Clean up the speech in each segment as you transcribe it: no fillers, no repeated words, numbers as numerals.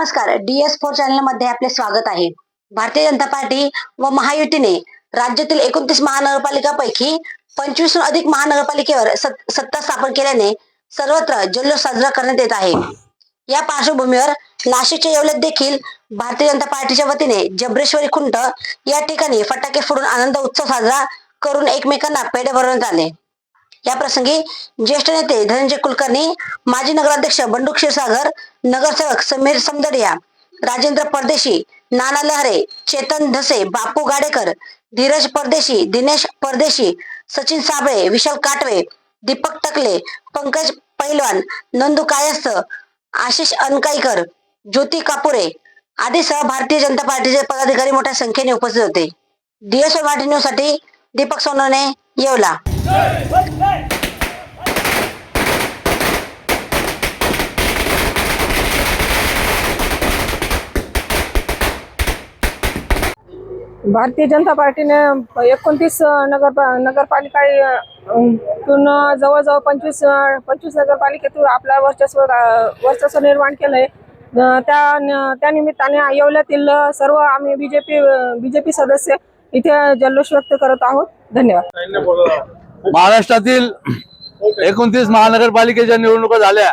नमस्कार, DS4 channel मध्ये आपले स्वागत आहे। भारतीय जनता पार्टी व महायुतीने राज्यातील 29 महानगरपालिकांपैकी 25 अधिक महानगरपालिकेवर सत्ता स्थापन केल्याने सर्वत्र जल्लोष साजरा करण्यात येत आहे। या पार्श्वभूमीवर नाशिकच्या येवल्यात देखील भारतीय जनता पार्टीच्या वतीने जबरेश्वरी खुंट या ठिकाणी फटाके फोडून आनंद उत्सव साजरा करून एकमेकांना पेढे भरवण्यात आले। या प्रसंगी ज्येष्ठ नेते धनंजय कुलकर्णी, माजी नगराध्यक्ष बंडू क्षीरसागर, नगरसेवक समीर समदडिया, राजेंद्र परदेशी, नाना लहरे, चेतन धसे, बापू गाडेकर, धीरज परदेशी, दिनेश परदेशी, सचिन साबळे, विशाल काटवे, दीपक टकले, पंकज पैलवान, नंदू कायस्थ, आशिष अनकाईकर, ज्योती कापुरे आदीसह भारतीय जनता पार्टीचे पदाधिकारी मोठ्या संख्येने उपस्थित होते। DS4 मराठी न्यूज साठी दीपक सोनवणे, येवला। भारतीय जनता पार्टीने 29 नगरपालिकातून जवळजवळ 25 नगरपालिकेतून आपला वर्चस्व निर्माण केलंय। त्या निमित्ताने येवल्यातील सर्व आम्ही बीजेपी सदस्य इथे जल्लोष व्यक्त करत आहोत। धन्यवाद। महाराष्ट्रातील 29 महानगरपालिकेच्या निवडणुका झाल्या,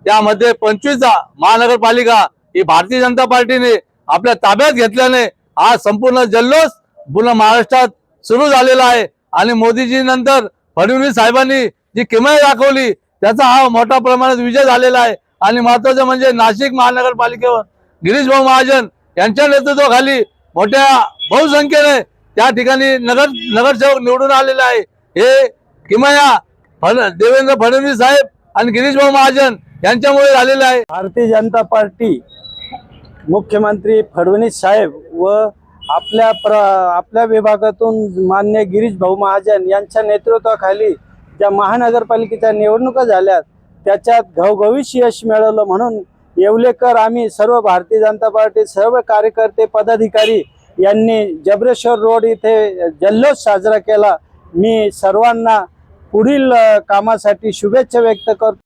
त्यामध्ये 25 महानगरपालिका ही भारतीय जनता पार्टीने आपल्या ताब्यात घेतल्याने हा संपूर्ण जल्लोष पूर्ण महाराष्ट्रात सुरू झालेला आहे। आणि मोदीजी नंतर फडणवीस साहेबांनी जी किमया दाखवली त्याचा हा मोठ्या प्रमाणात विजय झालेला आहे। आणि महत्त्वाचं म्हणजे नाशिक महानगरपालिकेवर गिरीश भाऊ महाजन यांच्या नेतृत्वाखाली मोठ्या बहुसंख्येने त्या ठिकाणी नगरसेवक निवडून आलेले आहे। हे किमया देवेंद्र फडणवीस साहेब आणि गिरीश भाऊ महाजन यांच्यामुळे झालेले आहे। भारतीय जनता पार्टी मुख्यमंत्री फडणवीस साहेब व आपल्या विभागातून मान्य गिरीश भाऊ महाजन यांच्या नेतृत्वाखाली ज्या महानगरपालिकेच्या निवडणुका झाल्या त्याच्यात घवघवीत यश मिळवलं, म्हणून येवलेकर आम्ही सर्व भारतीय जनता पार्टी सर्व कार्यकर्ते पदाधिकारी यांनी जबरेश्वर रोड इथे जल्लोष साजरा केला। मी सर्वांना पुढील कामासाठी शुभेच्छा व्यक्त करतो।